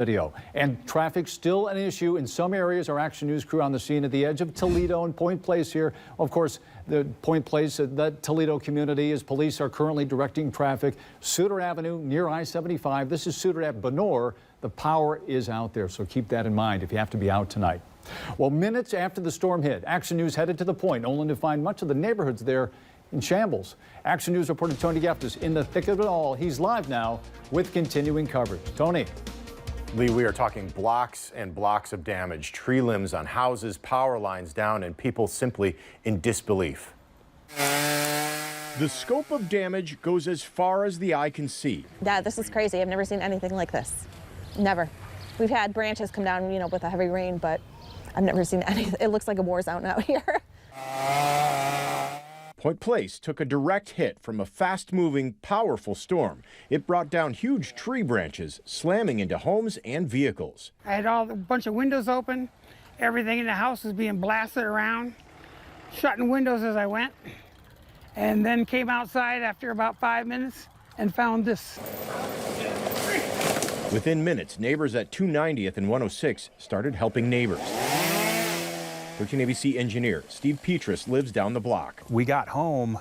Video. And traffic still an issue in some areas. Our Action News crew on the scene at the edge of Toledo and Point Place here. Of course, the Point Place, that Toledo community, as police are currently directing traffic. Suter Avenue near I-75. This is Suter at Benore. The power is out there, so keep that in mind if you have to be out tonight. Well, minutes after the storm hit, Action News headed to the Point, only to find much of the neighborhoods there in shambles. Action News reporter Tony Geftis in the thick of it all. He's live now with continuing coverage. Tony. Lee, we are talking blocks and blocks of damage, tree limbs on houses, power lines down, and people simply in disbelief. The scope of damage goes as far as the eye can see. Dad, this is crazy. I've never seen anything like this. Never. We've had branches come down, with a heavy rain, but I've never seen anything. It looks like a war zone out here. Point Place took a direct hit from a fast-moving, powerful storm. It brought down huge tree branches, slamming into homes and vehicles. I had a bunch of windows open. Everything in the house was being blasted around, shutting windows as I went, and then came outside after about 5 minutes and found this. Within minutes, neighbors at 290th and 106 started helping neighbors. 13 ABC engineer Steve Petrus lives down the block. We got home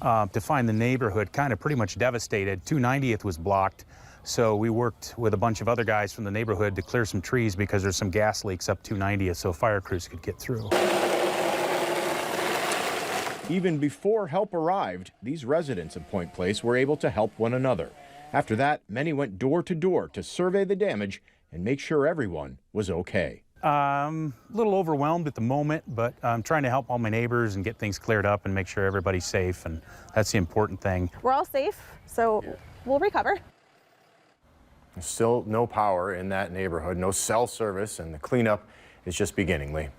to find the neighborhood kind of pretty much devastated. 290th was blocked, so we worked with a bunch of other guys from the neighborhood to clear some trees because there's some gas leaks up 290th, so fire crews could get through. Even before help arrived, these residents of Point Place were able to help one another. After that, many went door to door to survey the damage and make sure everyone was okay. A little overwhelmed at the moment, but I'm trying to help all my neighbors and get things cleared up and make sure everybody's safe, and that's the important thing. We're all safe, so we'll recover. There's still no power in that neighborhood, no cell service, and the cleanup is just beginning, Lee.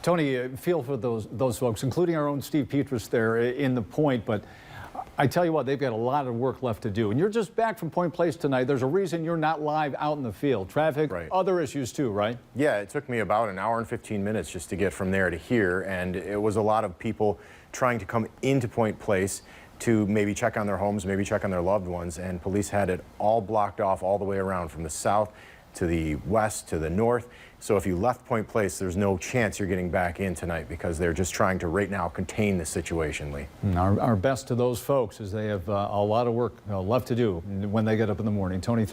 Tony, feel for those folks, including our own Steve Petrus there in the Point, but I tell you what, they've got a lot of work left to do. And you're just back from Point Place tonight. There's a reason you're not live out in the field. Traffic, right. Other issues too, right? Yeah, it took me about an hour and 15 minutes just to get from there to here. And it was a lot of people trying to come into Point Place to maybe check on their homes, maybe check on their loved ones. And police had it all blocked off all the way around from the south to the west to the north. So if you left Point Place, there's no chance you're getting back in tonight because they're just trying to right now contain the situation, Lee. Our best to those folks as they have a lot of work left to do when they get up in the morning. Tony, thank you.